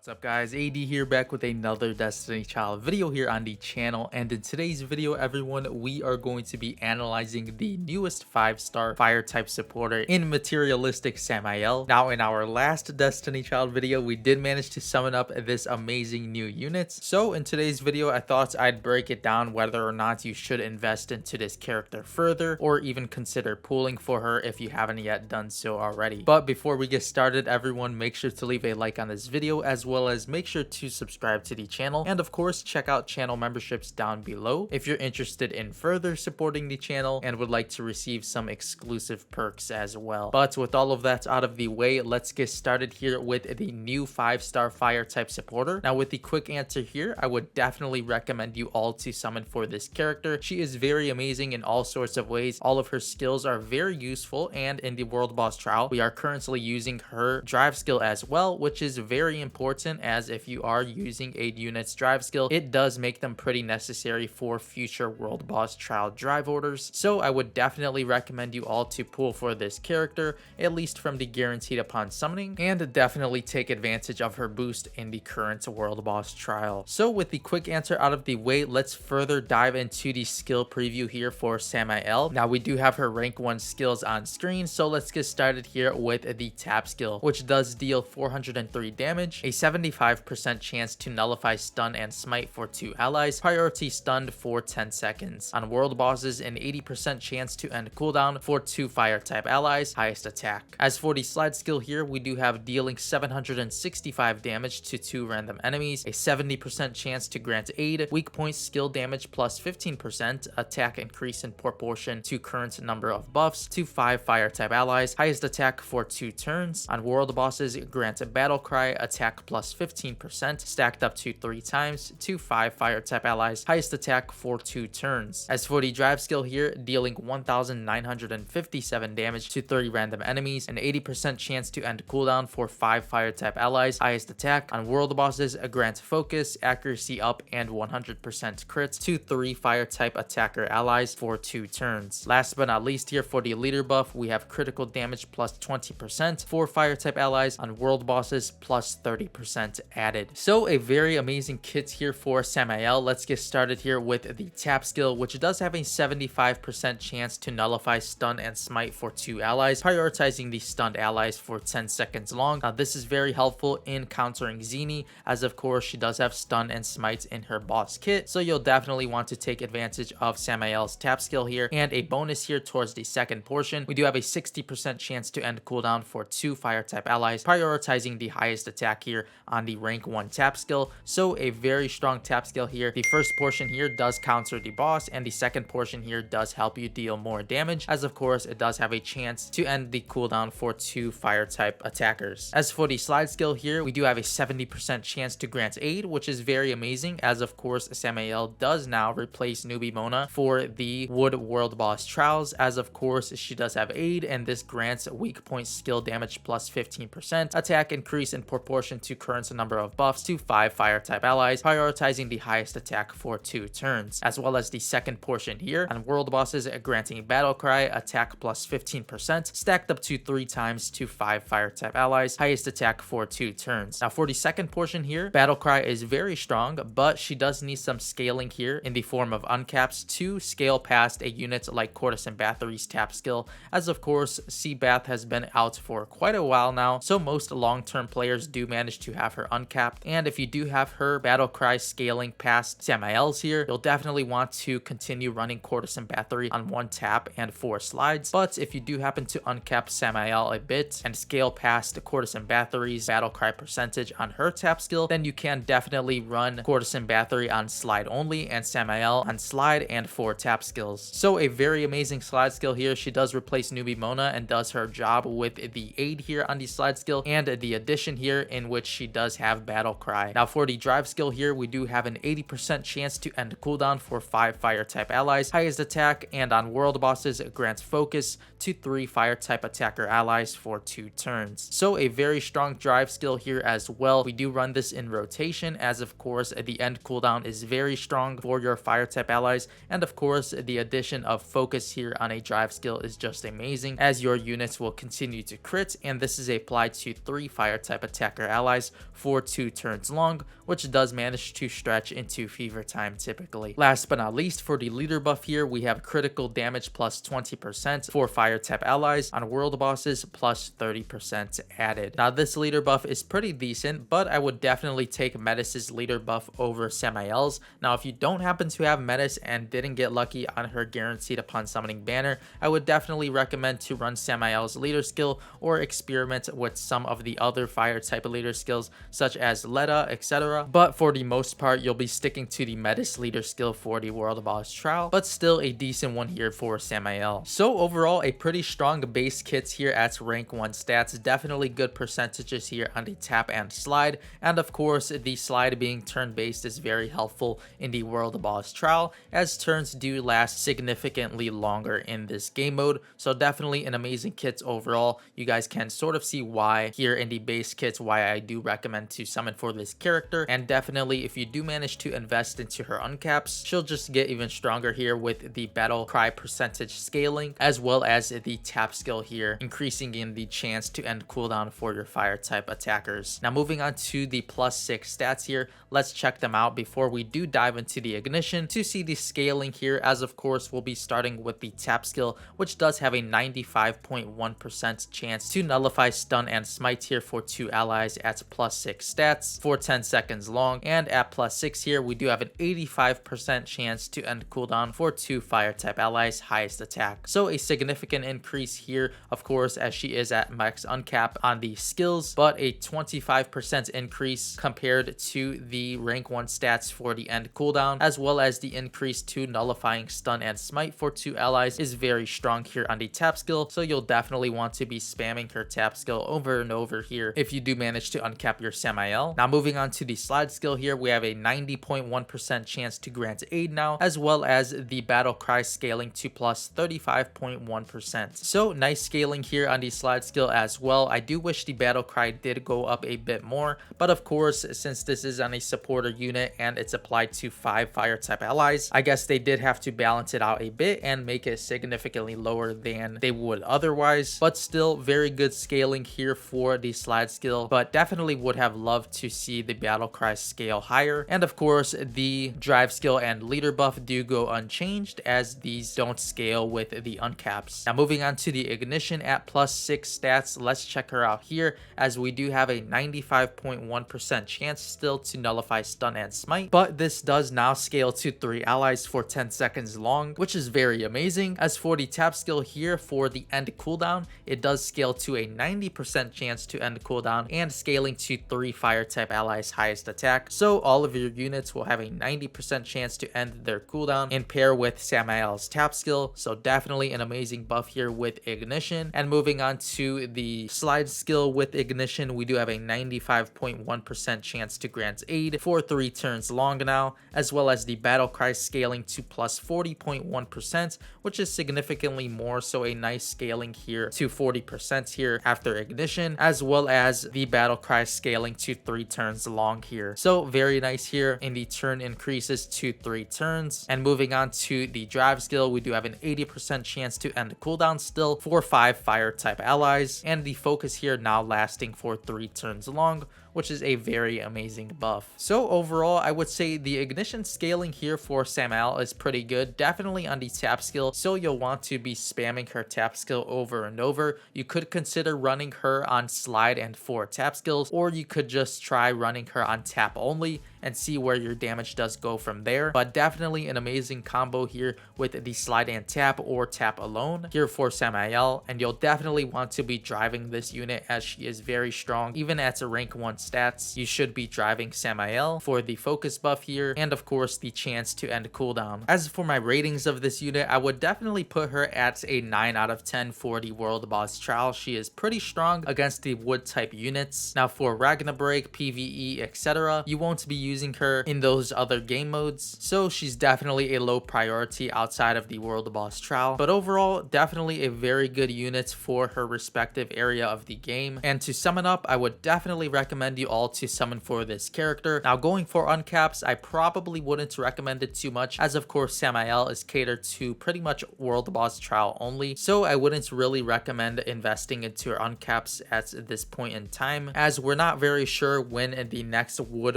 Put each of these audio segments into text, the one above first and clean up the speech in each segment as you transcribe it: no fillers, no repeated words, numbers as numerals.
What's up guys, AD here back with another Destiny Child video here on the channel, and in today's video everyone, we are going to be analyzing the newest 5-star fire type supporter in Materialistic Samael. Now in our last Destiny Child video, we did manage to summon up this amazing new units. So in today's video, I thought I'd break it down whether or not you should invest into this character further or even consider pooling for her if you haven't yet done so already. But before we get started, everyone, make sure to leave a like on this video, as well as make sure to subscribe to the channel, and of course check out channel memberships down below if you're interested in further supporting the channel and would like to receive some exclusive perks as well. But with all of that out of the way, let's get started here with the new 5-star fire type supporter. Now with the quick answer here, I would definitely recommend you all to summon for this character. She is very amazing in all sorts of ways. All of her skills are very useful, and in the world boss trial we are currently using her drive skill as well, which is very important, as if you are using a unit's drive skill, it does make them pretty necessary for future world boss trial drive orders. So I would definitely recommend you all to pull for this character, at least from the guaranteed upon summoning, and definitely take advantage of her boost in the current world boss trial. So with the quick answer out of the way, let's further dive into the skill preview here for Samael. Now we do have her rank 1 skills on screen, so let's get started here with the tap skill, which does deal 403 damage, a 75% chance to nullify stun and smite for 2 allies, priority stunned for 10 seconds. On world bosses, an 80% chance to end cooldown for 2 fire type allies, highest attack. As for the slide skill here, we do have dealing 765 damage to 2 random enemies, a 70% chance to grant aid, weak point skill damage plus 15%, attack increase in proportion to current number of buffs, to 5 fire type allies, highest attack for 2 turns. On world bosses, grant a battle cry, attack plus 15%, stacked up to 3 times, to 5 fire type allies, highest attack for 2 turns. As for the drive skill here, dealing 1957 damage to 30 random enemies, an 80% chance to end cooldown for 5 fire type allies, highest attack. On world bosses, grant focus, accuracy up, and 100% crits to 3 fire type attacker allies for 2 turns. Last but not least here, for the leader buff, we have critical damage plus 20% for fire type allies, on world bosses plus 30% added. So a very amazing kit here for Samael. Let's get started here with the tap skill, which does have a 75% chance to nullify stun and smite for 2 allies, prioritizing the stunned allies for 10 seconds long. Now this is very helpful in countering Xeni, as of course she does have stun and smite in her boss kit, so you'll definitely want to take advantage of Samael's tap skill here. And a bonus here towards the second portion, we do have a 60% chance to end cooldown for 2 fire type allies, prioritizing the highest attack here on the rank 1 tap skill. So a very strong tap skill here. The first portion here does counter the boss, and the second portion here does help you deal more damage, as of course it does have a chance to end the cooldown for 2 fire type attackers. As for the slide skill here, we do have a 70% chance to grant aid, which is very amazing, as of course Samael does now replace newbie Mona for the wood world boss trials, as of course she does have aid, and this grants weak point skill damage plus 15%, attack increase in proportion to current number of buffs to 5 fire type allies, prioritizing the highest attack for 2 turns. As well as the second portion here, on world bosses, granting battle cry, attack plus 15%, stacked up to 3 times to 5 fire type allies, highest attack for 2 turns. Now for the second portion here, battle cry is very strong, but she does need some scaling here in the form of uncaps to scale past a unit like Courtesan Bathory's tap skill, as of course Seabath has been out for quite a while now, so most long-term players do manage to have her uncapped. And if you do have her battle cry scaling past Samael's here, you'll definitely want to continue running Courtesan Bathory on 1 tap and 4 slides. But if you do happen to uncap Samael a bit and scale past Courtesan Bathory's battle cry percentage on her tap skill, then you can definitely run Courtesan Bathory on slide only and Samael on slide and 4 tap skills. So a very amazing slide skill here. She does replace newbie Mona and does her job with the aid here on the slide skill, and the addition here in which she does have battle cry. Now for the drive skill here, we do have an 80% chance to end cooldown for 5 fire type allies, highest attack, and on world bosses grants focus to 3 fire type attacker allies for 2 turns. So a very strong drive skill here as well. We do run this in rotation, as of course the end cooldown is very strong for your fire type allies, and of course the addition of focus here on a drive skill is just amazing, as your units will continue to crit, and this is applied to 3 fire type attacker allies for 2 turns long, which does manage to stretch into fever time typically. Last but not least, for the leader buff here, we have critical damage plus 20% for fire type allies on world bosses plus 30% added. Now this leader buff is pretty decent, but I would definitely take Metis's leader buff over Samael's. Now if you don't happen to have Metis and didn't get lucky on her guaranteed upon summoning banner, I would definitely recommend to run Samael's leader skill or experiment with some of the other fire type leader skills such as Leda, etc. But for the most part, you'll be sticking to the Metis leader skill for the world boss trial, but still a decent one here for Samael. So overall, a pretty strong base kits here at rank 1 stats. Definitely good percentages here on the tap and slide, and of course the slide being turn based is very helpful in the world boss trial, as turns do last significantly longer in this game mode. So definitely an amazing kit overall. You guys can sort of see why here in the base kits why I do recommend to summon for this character, and definitely if you do manage to invest into her uncaps, she'll just get even stronger here with the battle cry percentage scaling, as well as the tap skill here increasing in the chance to end cooldown for your fire type attackers. Now moving on to the +6 stats here, let's check them out before we do dive into the ignition to see the scaling here, as of course we'll be starting with the tap skill, which does have a 95.1% chance to nullify stun and smite here for 2 allies at +6 stats for 10 seconds long, and at +6 here we do have an 85% chance to end cooldown for 2 fire type allies highest attack. So a significant increase here, of course, as she is at max uncap on the skills, but a 25% increase compared to the rank 1 stats for the end cooldown, as well as the increase to nullifying stun and smite for 2 allies is very strong here on the tap skill. So you'll definitely want to be spamming her tap skill over and over here if you do manage to uncap your Samael. Now moving on to the slide skill here, we have a 90.1% chance to grant aid now, as well as the battle cry scaling to +35.1%. So nice scaling here on the slide skill as well. I do wish the battle cry did go up a bit more, but of course since this is on a supporter unit and it's applied to 5 fire type allies, I guess they did have to balance it out a bit and make it significantly lower than they would otherwise, but still very good scaling here for the slide skill, but definitely would have loved to see the battle cry scale higher. And of course the drive skill and leader buff do go unchanged, as these don't scale with the uncaps. Now moving on to the ignition at +6 stats, let's check her out here, as we do have a 95.1% chance still to nullify stun and smite, but this does now scale to 3 allies for 10 seconds long, which is very amazing. As for the tap skill here for the end cooldown, it does scale to a 90% chance to end cooldown and scaling to 3 fire type allies highest attack. So all of your units will have a 90% chance to end their cooldown in pair with Samael's tap skill. So definitely an amazing buff here with ignition. And moving on to the slide skill with ignition, we do have a 95.1% chance to grant aid for 3 turns long now, as well as the battle cry scaling to +40.1%, which is significantly more, so a nice scaling here to 40% here after ignition, as well as the battle cry scaling to 3 turns long here. So very nice here in the turn increases to 3 turns. And moving on to the drive skill, we do have an 80% chance to end cooldown still for 5 fire type allies, and the focus here now lasting for 3 turns long, which is a very amazing buff. So overall, I would say the ignition scaling here for Samael is pretty good, definitely on the tap skill, so you'll want to be spamming her tap skill over and over. You could consider running her on slide and 4 tap skills, or you could just try running her on tap only and see where your damage does go from there. But definitely an amazing combo here with the slide and tap or tap alone here for Samael, and you'll definitely want to be driving this unit as she is very strong. Even at a rank 1 stats, you should be driving Samael for the focus buff here, and of course the chance to end cooldown. As for my ratings of this unit, I would definitely put her at a 9 out of 10 for the world boss trial. She is pretty strong against the wood type units. Now for Ragna Break, PvE, etc., you won't be using her in those other game modes, so she's definitely a low priority outside of the world boss trial. But overall, definitely a very good unit for her respective area of the game. And to sum it up, I would definitely recommend you all to summon for this character. Now, going for uncaps, I probably wouldn't recommend it too much, as of course Samael is catered to pretty much world boss trial only, so I wouldn't really recommend investing into her uncaps at this point in time, as we're not very sure when the next wood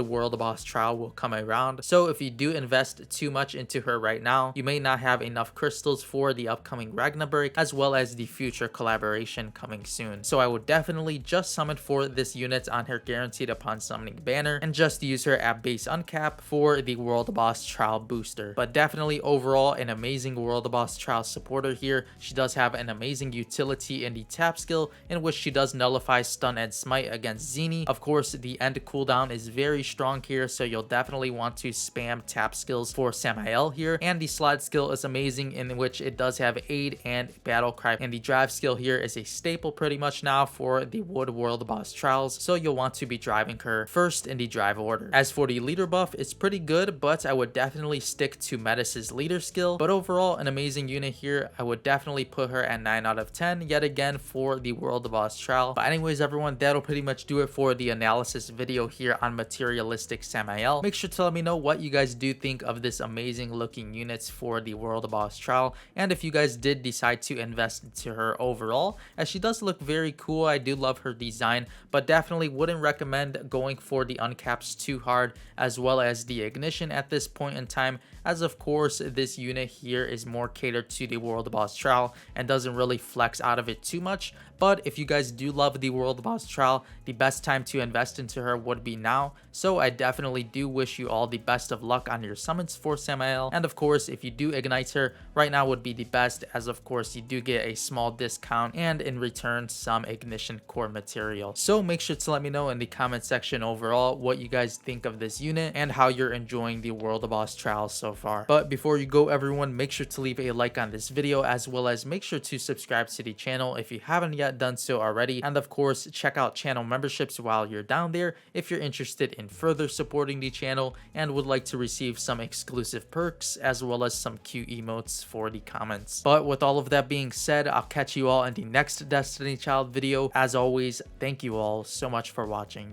world boss trial will come around. So if you do invest too much into her right now, you may not have enough crystals for the upcoming Ragna Break, as well as the future collaboration coming soon. So I would definitely just summon for this unit on her guaranteed upon summoning banner, and just use her at base uncap for the world boss trial booster. But definitely overall an amazing world boss trial supporter here. She does have an amazing utility in the tap skill, in which she does nullify stun and smite against Zini. Of course, the end cooldown is very strong here, so you'll definitely want to spam tap skills for Samael here. And the slide skill is amazing, in which it does have aid and battle cry, and the drive skill here is a staple pretty much now for the wood world boss trials, so you'll want to be driving her first in the drive order. As for the leader buff, it's pretty good, but I would definitely stick to Metis's leader skill. But overall, an amazing unit here. I would definitely put her at 9 out of 10 yet again for the world boss trial. But anyways, everyone, that'll pretty much do it for the analysis video here on Materialistic Samael. Make sure to let me know what you guys do think of this amazing looking units for the world boss trial, and if you guys did decide to invest into her overall, as she does look very cool. I do love her design, but definitely wouldn't recommend going for the uncaps too hard, as well as the ignition at this point in time, as of course this unit here is more catered to the world boss trial and doesn't really flex out of it too much. But if you guys do love the world boss trial, the best time to invest into her would be now. So I definitely do wish you all the best of luck on your summons for Samael. And of course, if you do ignite her, right now would be the best, as of course you do get a small discount and in return some ignition core material. So make sure to let me know in the comment section overall what you guys think of this unit and how you're enjoying the world boss trial so far. But before you go, everyone, make sure to leave a like on this video, as well as make sure to subscribe to the channel if you haven't yet done so already. And of course, check out channel memberships while you're down there if you're interested in further supporting the channel and would like to receive some exclusive perks, as well as some cute emotes for the comments. But with all of that being said, I'll catch you all in the next Destiny Child video. As always, thank you all so much for watching.